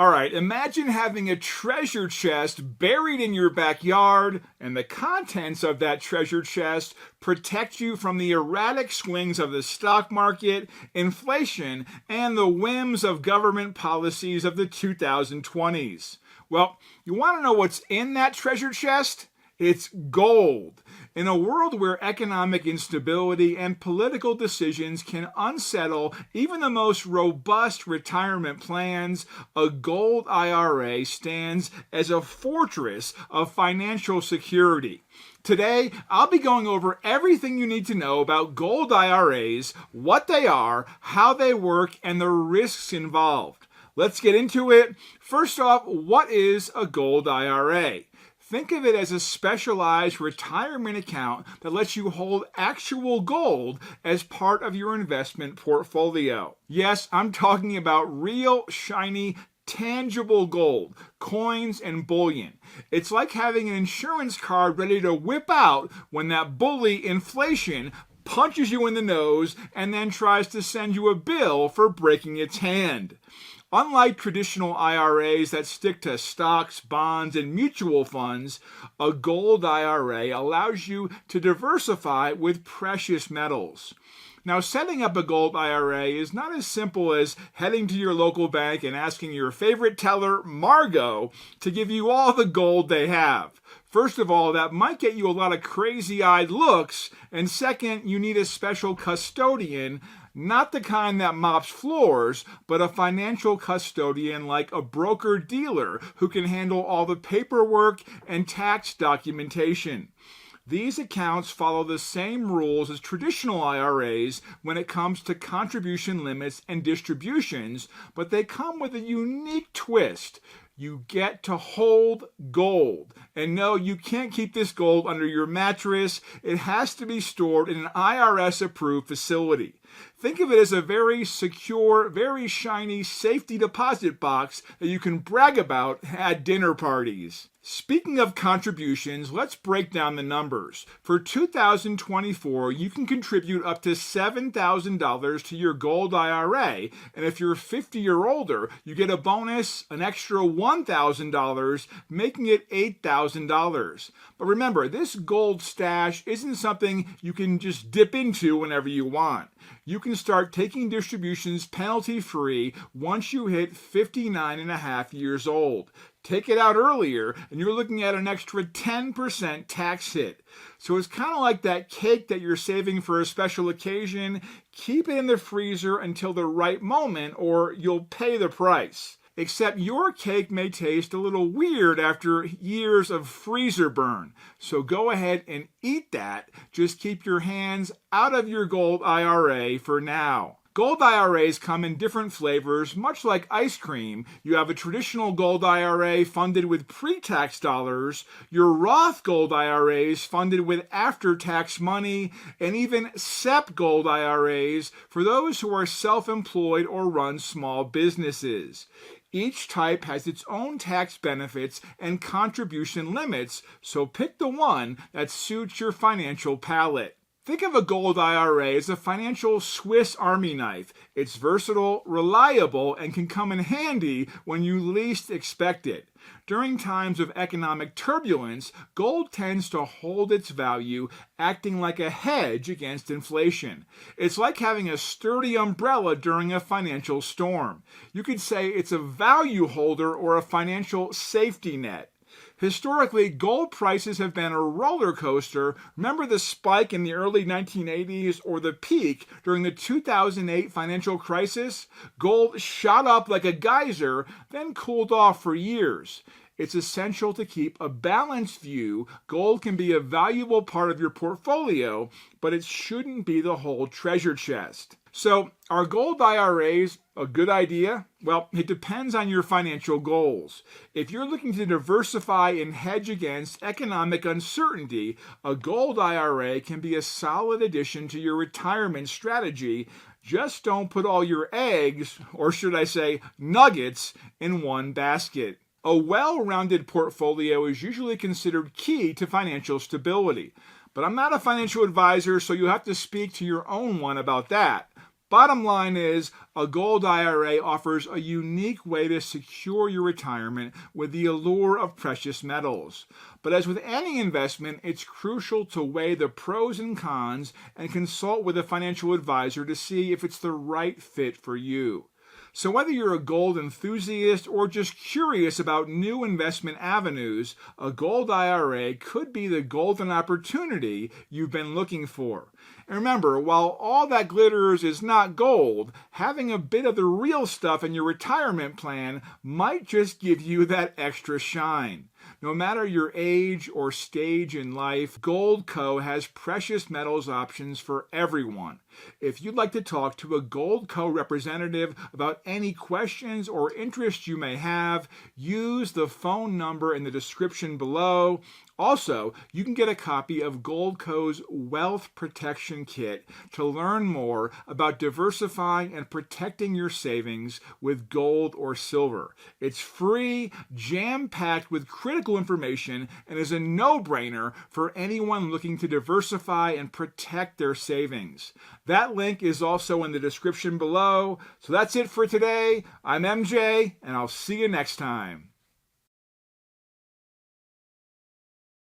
All right, imagine having a treasure chest buried in your backyard, and the contents of that treasure chest protect you from the erratic swings of the stock market, inflation, and the whims of government policies of the 2020s. Well, you want to know what's in that treasure chest? It's gold. In a world where economic instability and political decisions can unsettle even the most robust retirement plans, a Gold IRA stands as a fortress of financial security. Today, I'll be going over everything you need to know about Gold IRAs, what they are, how they work, and the risks involved. Let's get into it. First off, what is a Gold IRA? Think of it as a specialized retirement account that lets you hold actual gold as part of your investment portfolio. Yes, I'm talking about real, shiny, tangible gold, coins, and bullion. It's like having an insurance card ready to whip out when that bully inflation punches you in the nose and then tries to send you a bill for breaking its hand. Unlike traditional IRAs that stick to stocks, bonds, and mutual funds, a Gold IRA allows you to diversify with precious metals. Now, setting up a Gold IRA is not as simple as heading to your local bank and asking your favorite teller, Margot, to give you all the gold they have. First of all, that might get you a lot of crazy-eyed looks, and second, you need a special custodian, not the kind that mops floors, but a financial custodian like a broker-dealer who can handle all the paperwork and tax documentation. These accounts follow the same rules as traditional IRAs when it comes to contribution limits and distributions, but they come with a unique twist. You get to hold gold. And no, you can't keep this gold under your mattress. It has to be stored in an IRS-approved facility. Think of it as a very secure, very shiny safety deposit box that you can brag about at dinner parties. Speaking of contributions, let's break down the numbers. For 2024, you can contribute up to $7,000 to your Gold IRA, and if you're 50 or older, you get a bonus, an extra $1,000, making it $8,000. But remember, this gold stash isn't something you can just dip into whenever you want. You can start taking distributions penalty-free once you hit 59 and a half years old. Take it out earlier, and you're looking at an extra 10% tax hit. So it's kind of like that cake that you're saving for a special occasion. Keep it in the freezer until the right moment, or you'll pay the price. Except your cake may taste a little weird after years of freezer burn. So go ahead and eat that. Just keep your hands out of your Gold IRA for now. Gold IRAs come in different flavors, much like ice cream. You have a traditional Gold IRA funded with pre-tax dollars, your Roth Gold IRAs funded with after-tax money, and even SEP Gold IRAs for those who are self-employed or run small businesses. Each type has its own tax benefits and contribution limits, so pick the one that suits your financial palate. Think of a Gold IRA as a financial Swiss Army knife. It's versatile, reliable, and can come in handy when you least expect it. During times of economic turbulence, gold tends to hold its value, acting like a hedge against inflation. It's like having a sturdy umbrella during a financial storm. You could say it's a value holder or a financial safety net. Historically, gold prices have been a roller coaster. Remember the spike in the early 1980s or the peak during the 2008 financial crisis? Gold shot up like a geyser, then cooled off for years. It's essential to keep a balanced view. Gold can be a valuable part of your portfolio, but it shouldn't be the whole treasure chest. So, are Gold IRAs a good idea? Well, it depends on your financial goals. If you're looking to diversify and hedge against economic uncertainty, a Gold IRA can be a solid addition to your retirement strategy. Just don't put all your eggs, or should I say nuggets, in one basket. A well-rounded portfolio is usually considered key to financial stability. But I'm not a financial advisor, so you have to speak to your own one about that. Bottom line is, a Gold IRA offers a unique way to secure your retirement with the allure of precious metals. But as with any investment, it's crucial to weigh the pros and cons and consult with a financial advisor to see if it's the right fit for you. So whether you're a gold enthusiast or just curious about new investment avenues, a Gold IRA could be the golden opportunity you've been looking for. And remember, while all that glitters is not gold, having a bit of the real stuff in your retirement plan might just give you that extra shine. No matter your age or stage in life, Goldco has precious metals options for everyone. If you'd like to talk to a Goldco representative about any questions or interests you may have, use the phone number in the description below. Also, you can get a copy of Goldco's Wealth Protection Kit to learn more about diversifying and protecting your savings with gold or silver. It's free, jam-packed with critical information, and is a no-brainer for anyone looking to diversify and protect their savings. That link is also in the description below. So that's it for today. I'm MJ, and I'll see you next time.